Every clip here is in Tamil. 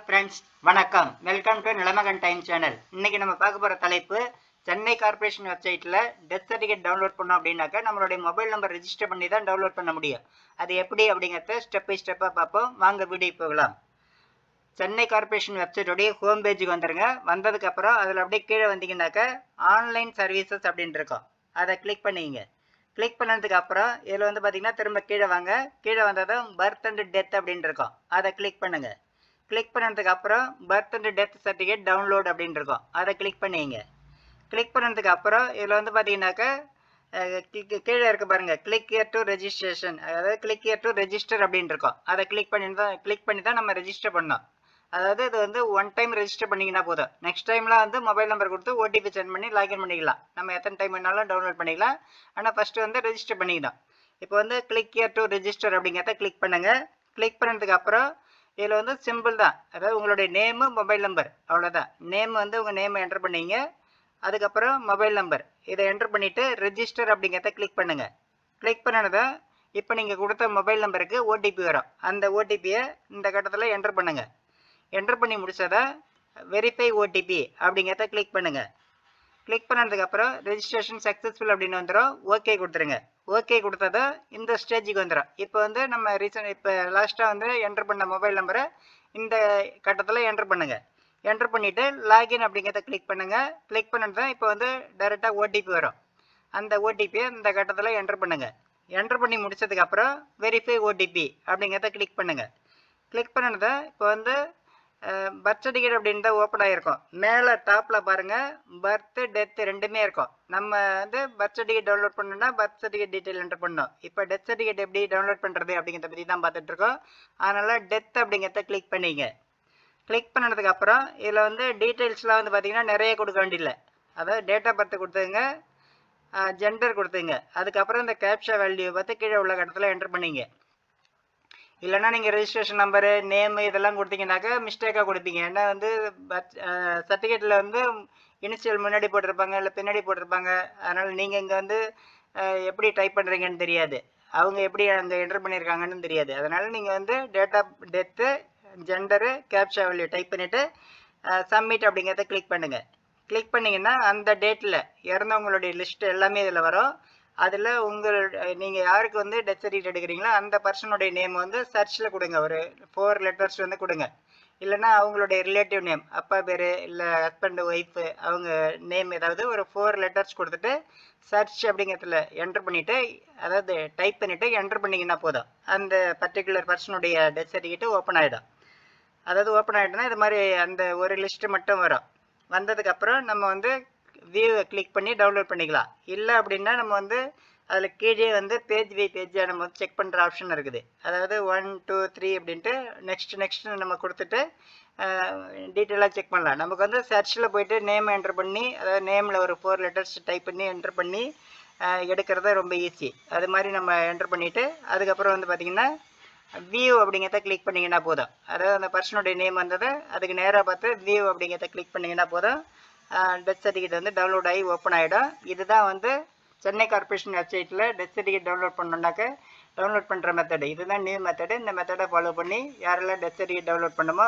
ஃப்ரெண்ட்ஸ், வணக்கம். Welcome to Nilamagan time channel. இன்னைக்கு நம்ம பார்க்க போகிற தலைப்பு, சென்னை கார்ப்பரேஷன் வெப்சைட்டில் டெத் சர்டிஃபிகேட் டவுன்லோட் பண்ணோம் அப்படின்னாக்கா நம்மளுடைய மொபைல் நம்பர் ரெஜிஸ்டர் பண்ணி தான் டவுன்லோட் பண்ண முடியும். அது எப்படி அப்படிங்கிறத ஸ்டெப் பை ஸ்டெப்பாக பார்ப்போம். வாங்க வீடியோ போகலாம். சென்னை கார்ப்பரேஷன் வெப்சைட்டோடைய ஹோம் பேஜுக்கு வந்துடுங்க. வந்ததுக்கப்புறம் அதில் அப்படியே கீழே வந்தீங்கன்னாக்கா ஆன்லைன் சர்வீசஸ் அப்படின்னு இருக்கும். அதை கிளிக் பண்ணிங்க. கிளிக் பண்ணதுக்கு அப்புறம் இதில் வந்து பார்த்தீங்கன்னா திரும்ப கீழே வாங்க. கீழே வந்ததும் பர்த் அண்ட் டெத் அப்படின்னு இருக்கும். அதை கிளிக் பண்ணுங்க. கிளிக் பண்ணதுக்கு அப்புறம் birth and death certificate download அப்படின்னு இருக்கும். அதை கிளிக் பண்ணிங்க. கிளிக் பண்ணதுக்கு அப்புறம் இதில் வந்து பார்த்தீங்கன்னாக்கா கீழே இருக்க பாருங்க, கிளிக் ஹியர் டு ரெஜிஸ்ட்ரேஷன், அதாவது கிளிக் ஹியர் டு ரெஜிஸ்டர் அப்படின்னு இருக்கும். அதை கிளிக் பண்ணி தான் நம்ம ரெஜிஸ்டர் பண்ணோம். அதாவது இது வந்து ஒன் டைம் ரெஜிஸ்டர் பண்ணிங்கன்னா போதும். நெக்ஸ்ட் டைம்லாம் வந்து மொபைல் நம்பர் கொடுத்து ஓடிபி சென்ட் பண்ணி லாகின் பண்ணிக்கலாம். நம்ம எத்தனை டைம் வேணாலும் டவுன்லோட் பண்ணிக்கலாம். ஆனால் ஃபஸ்ட்டு வந்து ரெஜிஸ்டர் பண்ணிக்கணும். இப்போ வந்து கிளிக் ஹியர் டு ரெஜிஸ்டர் அப்படிங்கிறத கிளிக் பண்ணுங்க. கிளிக் பண்ணதுக்கு அப்புறம் இதில் வந்து சிம்பிள் தான், அதாவது உங்களுடைய நேமு மொபைல் நம்பர், அவ்வளோதான். நேம் வந்து உங்கள் நேமை என்டர் பண்ணிங்க. அதுக்கப்புறம் மொபைல் நம்பர் இதை என்டர் பண்ணிவிட்டு ரெஜிஸ்டர் அப்படிங்கிறத கிளிக் பண்ணுங்கள். கிளிக் பண்ணதான் இப்போ நீங்கள் கொடுத்த மொபைல் நம்பருக்கு ஓடிபி வரும். அந்த ஓடிபியை இந்த கட்டத்தில் என்டர் பண்ணுங்கள். என்டர் பண்ணி முடிச்சதை வெரிஃபை ஓடிபி அப்படிங்கிறத கிளிக் பண்ணுங்கள். கிளிக் பண்ணதுக்கப்புறம் ரெஜிஸ்ட்ரேஷன் சக்ஸஸ்ஃபுல் அப்படின்னு வந்துடும். ஓகே கொடுத்துருங்க. ஓகே கொடுத்ததை இந்த ஸ்டேஜுக்கு வந்துடும். இப்போ வந்து நம்ம இப்போ லாஸ்ட்டாக வந்து என்டர் பண்ண மொபைல் நம்பரை இந்த கட்டத்தில் என்டர் பண்ணுங்கள். என்டர் பண்ணிவிட்டு லாகின் அப்படிங்கிறத கிளிக் பண்ணுங்கள். கிளிக் பண்ணது தான் இப்போ வந்து டைரெக்டாக ஓடிபி வரும். அந்த ஓடிபியை இந்த கட்டத்தில் என்டர் பண்ணுங்கள். என்டர் பண்ணி முடிச்சதுக்கப்புறம் வெரிஃபை ஓடிபி அப்படிங்கிறத கிளிக் பண்ணுங்கள். கிளிக் பண்ணதை இப்போ வந்து பர்த் சர்டிஃபிகேட் அப்படின்னு தான் ஓப்பன் ஆகிருக்கும். மேலே டாப்பில் பாருங்கள், பர்த்து டெத்து ரெண்டுமே இருக்கும். நம்ம வந்து பர்த் சர்டிஃபிகேட் டவுன்லோட் பண்ணணும்னா பர்த் சர்டிஃபிகேட் டீட்டெயில் என்டர் பண்ணணும். இப்போ டெத் சர்டிஃபிகேட் எப்படி டவுன்லோட் பண்ணுறது அப்படிங்கிறத பற்றி தான் பார்த்துட்ருக்கோம். அதனால் டெத் அப்படிங்கிறத கிளிக் பண்ணிங்க. கிளிக் பண்ணதுக்கப்புறம் இதில் வந்து டீட்டெயில்ஸ்லாம் வந்து பார்த்திங்கன்னா நிறைய கொடுக்க வேண்டியதில்லை. அதாவது டேட் ஆஃப் பர்த் கொடுத்துங்க, ஜெண்டர் கொடுத்துங்க. அதுக்கப்புறம் இந்த கேப்ஷா வேல்யூ பார்த்து கீழே உள்ள கட்டத்தில் என்டர் பண்ணிங்க. இல்லைன்னா நீங்கள் ரெஜிஸ்ட்ரேஷன் நம்பரு, நேமு இதெல்லாம் கொடுத்தீங்கன்னாக்கா மிஸ்டேக்காக கொடுப்பீங்க. ஏன்னா வந்து சர்டிஃபிகேட்டில் வந்து இனிஷியல் முன்னாடி போட்டிருப்பாங்க, இல்லை பின்னாடி போட்டிருப்பாங்க. அதனால் நீங்கள் இங்கே வந்து எப்படி டைப் பண்ணுறீங்கன்னு தெரியாது, அவங்க எப்படி அங்கே என்டர் பண்ணியிருக்காங்கன்னு தெரியாது. அதனால் நீங்கள் வந்து date of death, gender, captcha value type பண்ணிவிட்டு சப்மிட் அப்படிங்கிறத கிளிக் பண்ணுங்கள். கிளிக் பண்ணிங்கன்னா அந்த டேட்டில் இறந்தவங்களுடைய லிஸ்ட்டு எல்லாமே இதில் வரும். அதில் நீங்கள் யாருக்கு வந்து டெத் சர்டிஃபிகேட் எடுக்கிறீங்களோ அந்த பர்சனுடைய நேம் வந்து சர்ச்சில் கொடுங்க. ஒரு 4 லெட்டர்ஸ் வந்து கொடுங்க. இல்லைன்னா அவங்களுடைய ரிலேட்டிவ் நேம், அப்பா பேர் இல்லை ஹஸ்பண்டு ஒய்ஃபு அவங்க நேம் ஏதாவது ஒரு 4 லெட்டர்ஸ் கொடுத்துட்டு சர்ச் அப்படிங்கிறதுல என்டர் பண்ணிவிட்டு, அதாவது டைப் பண்ணிவிட்டு என்டர் பண்ணிங்கன்னா போதும். அந்த பர்டிகுலர் பர்சனுடைய டெத் சர்டிஃபிகேட்டு ஓப்பன் ஆகிடும். அதாவது ஓப்பன் ஆகிட்டுனா இது மாதிரி அந்த ஒரு லிஸ்ட்டு மட்டும் வரும். வந்ததுக்கப்புறம் நம்ம வந்து வியூவை கிளிக் பண்ணி டவுன்லோட் பண்ணிக்கலாம். இல்லை அப்படின்னா நம்ம வந்து அதில் கீழே வந்து பேஜ் பை பேஜாக நம்ம வந்து செக் பண்ணுற ஆப்ஷன் இருக்குது. அதாவது 1 2 3 அப்படின்ட்டு நெக்ஸ்ட் நம்ம கொடுத்துட்டு டீட்டெயிலாக செக் பண்ணலாம். நமக்கு வந்து சர்ச்சில் போய்ட்டு நேம் என்டர் பண்ணி, அதாவது நேமில் ஒரு 4 லெட்டர்ஸ் டைப் பண்ணி என்டர் பண்ணி எடுக்கிறது ரொம்ப ஈஸி. அது மாதிரி நம்ம என்டர் பண்ணிவிட்டு அதுக்கப்புறம் வந்து பார்த்திங்கன்னா வியூ அப்படிங்கிறத கிளிக் பண்ணிங்கன்னா போதும். அதாவது அந்த பர்சனுடைய நேம் வந்தது அதுக்கு நேராக பார்த்து வியூ அப்படிங்கிறத கிளிக் பண்ணிங்கன்னா போதும். டெத் சர்டிஃபிகேட் வந்து டவுன்லோட் ஆகி ஓப்பன் ஆகிடும். இதுதான் வந்து சென்னை கார்ப்பரேஷன் வெப்சைட்டில் டெத் சர்டிஃபிகேட் டவுன்லோட் பண்ணோம்னாக்க டவுன்லோட் பண்ணுற மெத்தடு. இதுதான் நியூ மெத்தடு. இந்த மெத்தடை ஃபாலோ பண்ணி யாரெல்லாம் டெத் சர்டிஃபிகேட் டவுன்லோட் பண்ணுமோ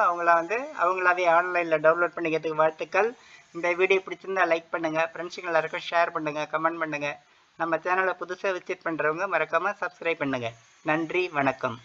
அவங்களாவே ஆன்லைனில் டவுன்லோட் பண்ணிக்கிறதுக்கு வாழ்த்துக்கள். இந்த வீடியோ பிடிச்சிருந்தா லைக் பண்ணுங்கள், ஃப்ரெண்ட்ஸுங்க எல்லாருக்கும் ஷேர் பண்ணுங்கள், கமெண்ட் பண்ணுங்கள். நம்ம சேனலை புதுசாக விசிட் பண்ணுறவங்க மறக்காமல் சப்ஸ்கிரைப் பண்ணுங்கள். நன்றி, வணக்கம்.